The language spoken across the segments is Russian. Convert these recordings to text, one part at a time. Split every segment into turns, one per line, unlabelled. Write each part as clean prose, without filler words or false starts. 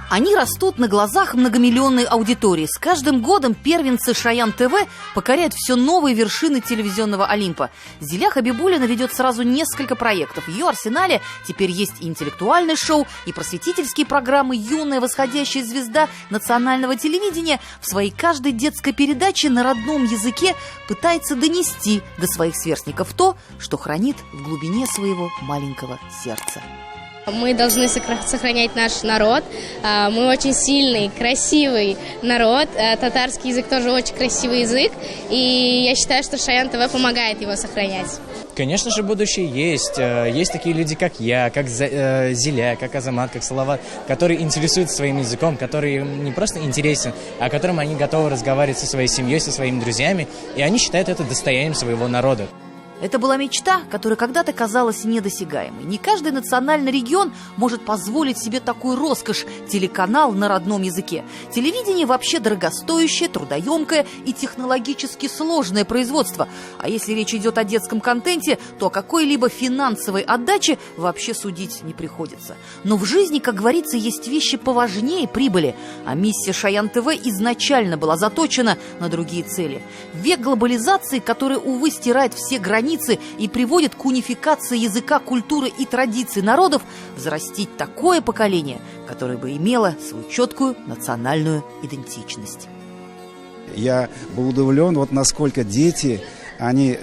Они растут на глазах многомиллионной аудитории. С каждым годом первенцы Шаян ТВ покоряют все новые вершины телевизионного Олимпа. Зиля Хабибуллина ведет сразу несколько проектов. В ее арсенале теперь есть и интеллектуальное шоу, и просветительские программы. Юная восходящая звезда национального телевидения в своей каждой детской передаче на родном языке пытается донести до своих сверстников то, что хранит в глубине своего маленького сердца.
Мы должны сохранять наш народ. Мы очень сильный, красивый народ. Татарский язык тоже очень красивый язык. И я считаю, что Шаян ТВ помогает его сохранять.
Конечно же, будущее есть. Есть такие люди, как я, как Зиля, как Азамат, как Салават, которые интересуются своим языком, который не просто интересен, а которым они готовы разговаривать со своей семьей, со своими друзьями. И они считают это достоянием своего народа.
Это была мечта, которая когда-то казалась недосягаемой. Не каждый национальный регион может позволить себе такую роскошь – телеканал на родном языке. Телевидение вообще дорогостоящее, трудоемкое и технологически сложное производство. А если речь идет о детском контенте, то о какой-либо финансовой отдаче вообще судить не приходится. Но в жизни, как говорится, есть вещи поважнее прибыли. А миссия Шаян ТВ изначально была заточена на другие цели. Век глобализации, который, увы, стирает все границы и приводит к унификации языка, культуры и традиций народов, взрастить такое поколение, которое бы имело свою четкую национальную идентичность.
Я был удивлен, вот насколько дети, они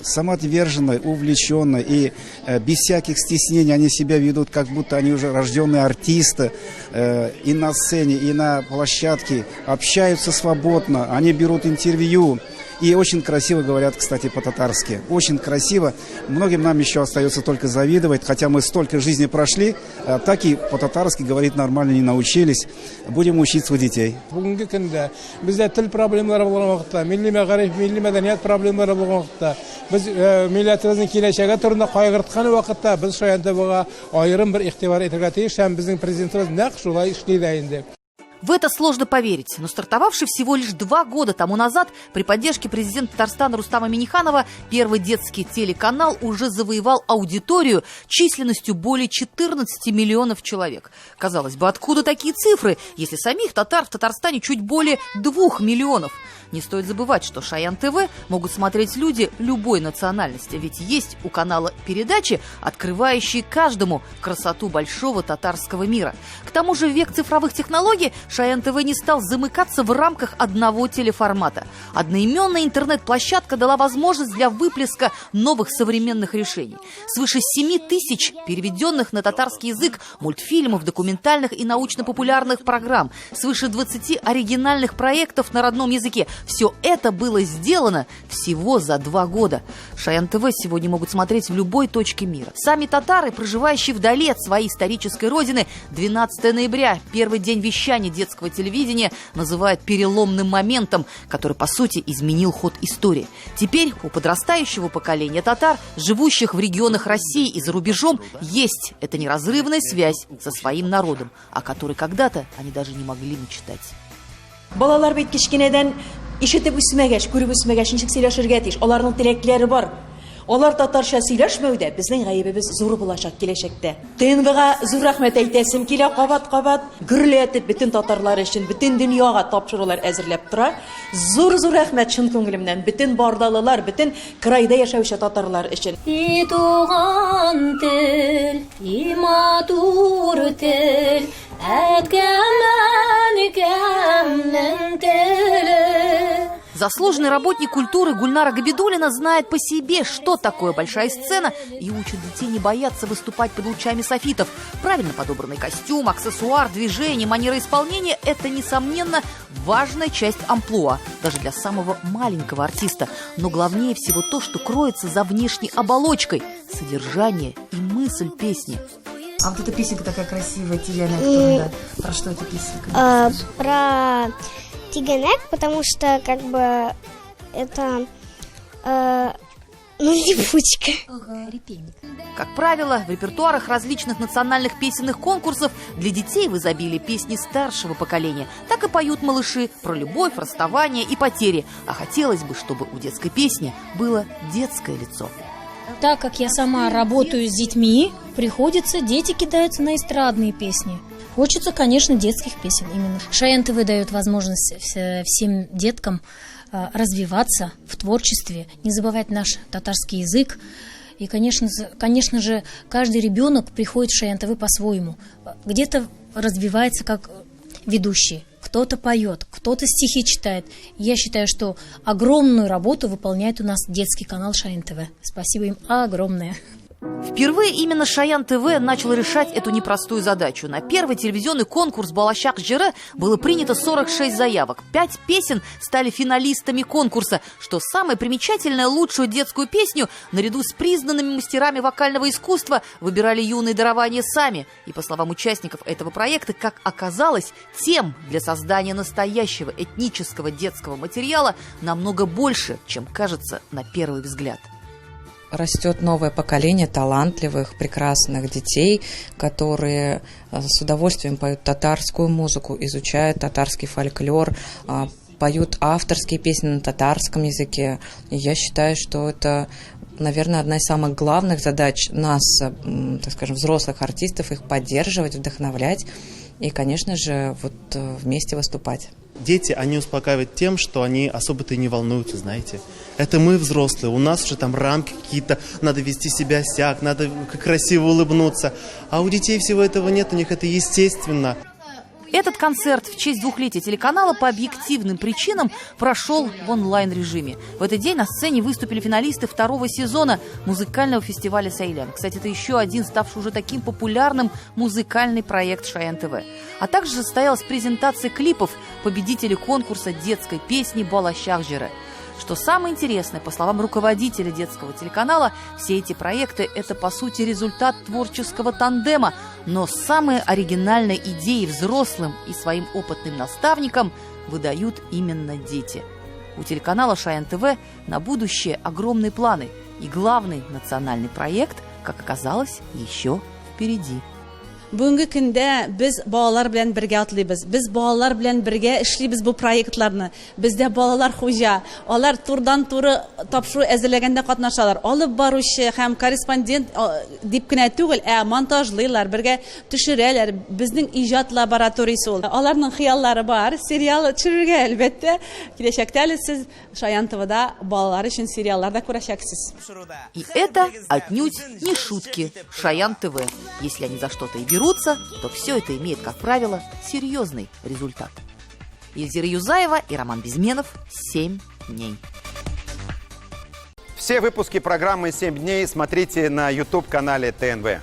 самоотверженно, увлеченно и без всяких стеснений они себя ведут, как будто они уже рожденные артисты, и на сцене, и на площадке, общаются свободно, они берут интервью. И очень красиво говорят, кстати, по-татарски. Очень красиво. Многим нам еще остается только завидовать, хотя мы столько жизни прошли, так и по-татарски говорить нормально не научились. Будем учиться у детей.
В это сложно поверить, но стартовавший всего лишь 2 года тому назад при поддержке президента Татарстана Рустама Минниханова первый детский телеканал уже завоевал аудиторию численностью более 14 миллионов человек. Казалось бы, откуда такие цифры, если самих татар в Татарстане чуть более 2 миллионов? Не стоит забывать, что Шаян ТВ могут смотреть люди любой национальности, ведь есть у канала передачи, открывающие каждому красоту большого татарского мира. К тому же в век цифровых технологий Шаян ТВ не стал замыкаться в рамках одного телеформата. Одноименная интернет-площадка дала возможность для выплеска новых современных решений. Свыше 7 тысяч переведенных на татарский язык мультфильмов, документальных и научно-популярных программ, свыше 20 оригинальных проектов на родном языке. Все это было сделано всего за 2 года. Шаян ТВ сегодня могут смотреть в любой точке мира. Сами татары, проживающие вдали от своей исторической родины, 12 ноября, первый день вещания детского телевидения, называют переломным моментом, который, по сути, изменил ход истории. Теперь у подрастающего поколения татар, живущих в регионах России и за рубежом, есть эта неразрывная связь со своим народом, о которой когда-то они даже не могли мечтать.
Балалар бит кичкенеден ишетеп үсмәгәч, күреп үсмәгәч, ничек сөйләшергә тиеш. Аларның теләкләре бар. Алар татарча сөйләшмәүдә безнең гаебебез зур булачак киләчәктә. ТНВга зур рәхмәт әйтәсем килә, кабат-кабат гөрләтеп бөтен татарлар өчен, бөтен дөньяга тапшырулар әзерләп тора. Зур рәхмәт чын күңелемнән бөтен бардалылар, бөтен крайда яшәүче татарлар өчен. И туган тел, и матур тел,
заслуженный работник культуры Гульнара Габидуллина знает по себе, что такое большая сцена, и учит детей не бояться выступать под лучами софитов. Правильно подобранный костюм, аксессуар, движение, манера исполнения – это, несомненно, важная часть амплуа, даже для самого маленького артиста. Но главнее всего то, что кроется за внешней оболочкой – содержание и мысль песни.
А вот эта песенка такая красивая, Тиганек, про что эта песенка?
Про Тиганек, потому что как бы это липучка.
Как правило, в репертуарах различных национальных песенных конкурсов для детей в изобилии песни старшего поколения. Так и поют малыши про любовь, расставание и потери. А хотелось бы, чтобы у детской песни было детское лицо.
Так как я сама работаю с детьми, приходится, дети кидаются на эстрадные песни. Хочется, конечно, детских песен именно. Шаян ТВ дает возможность всем деткам развиваться в творчестве, не забывать наш татарский язык. И, конечно же, каждый ребенок приходит в Шаян ТВ по-своему. Где-то развивается как ведущий, кто-то поет, кто-то стихи читает. Я считаю, что огромную работу выполняет у нас детский канал Шаян ТВ. Спасибо им огромное.
Впервые именно Шаян ТВ начал решать эту непростую задачу. На первый телевизионный конкурс «Балашах Жыры» было принято 46 заявок. 5 песен стали финалистами конкурса. Что самое примечательное, лучшую детскую песню наряду с признанными мастерами вокального искусства выбирали юные дарования сами. И, по словам участников этого проекта, как оказалось, тем для создания настоящего этнического детского материала намного больше, чем кажется на первый взгляд.
Растет новое поколение талантливых, прекрасных детей, которые с удовольствием поют татарскую музыку, изучают татарский фольклор, поют авторские песни на татарском языке. И я считаю, что это, наверное, одна из самых главных задач нас, так скажем, взрослых артистов, их поддерживать, вдохновлять и, конечно же, вот вместе выступать.
Дети, они успокаивают тем, что они особо-то и не волнуются, знаете. Это мы взрослые, у нас же там рамки какие-то, надо вести себя сяк, надо красиво улыбнуться. А у детей всего этого нет, у них это естественно.
Этот концерт в честь 2-летия телеканала по объективным причинам прошел в онлайн-режиме. В этот день на сцене выступили финалисты 2-го сезона музыкального фестиваля «Сайлян». Кстати, это еще один ставший уже таким популярным музыкальный проект Шаян ТВ. А также состоялась презентация клипов победителей конкурса детской песни «Балашах Жыры». Что самое интересное, по словам руководителя детского телеканала, все эти проекты – это, по сути, результат творческого тандема. Но самые оригинальные идеи взрослым и своим опытным наставникам выдают именно дети. У телеканала Шаян ТВ на будущее огромные планы. И главный национальный проект, как оказалось, еще впереди.
Бүгенге көндә без балалар белән бергә атлыйбыз. Без балалар белән бергә эшлибез бу проектларны. Бездә балалар хуҗа. Алар турдан-туры тапшыру әзерләгәндә катнашалар. Алып баручы һәм корреспондент дип кенә түгел, монтажлыйлар, бергә төшерәләр. Безнең иҗат лабораториясе ул. Аларның хыяллары бар. Сериал төшерергә әлбәттә. Киләчәктә әле сез Шаян ТВда балалар өчен сериалларда күрәчәксез.
И это отнюдь не шутки Шаян ТВ. Если они за что-то и берутся, то все это имеет, как правило, серьезный результат. Эльзира Юзаева и Роман Безменов. 7 дней.
Все выпуски программы «7 дней» смотрите на YouTube-канале ТНВ.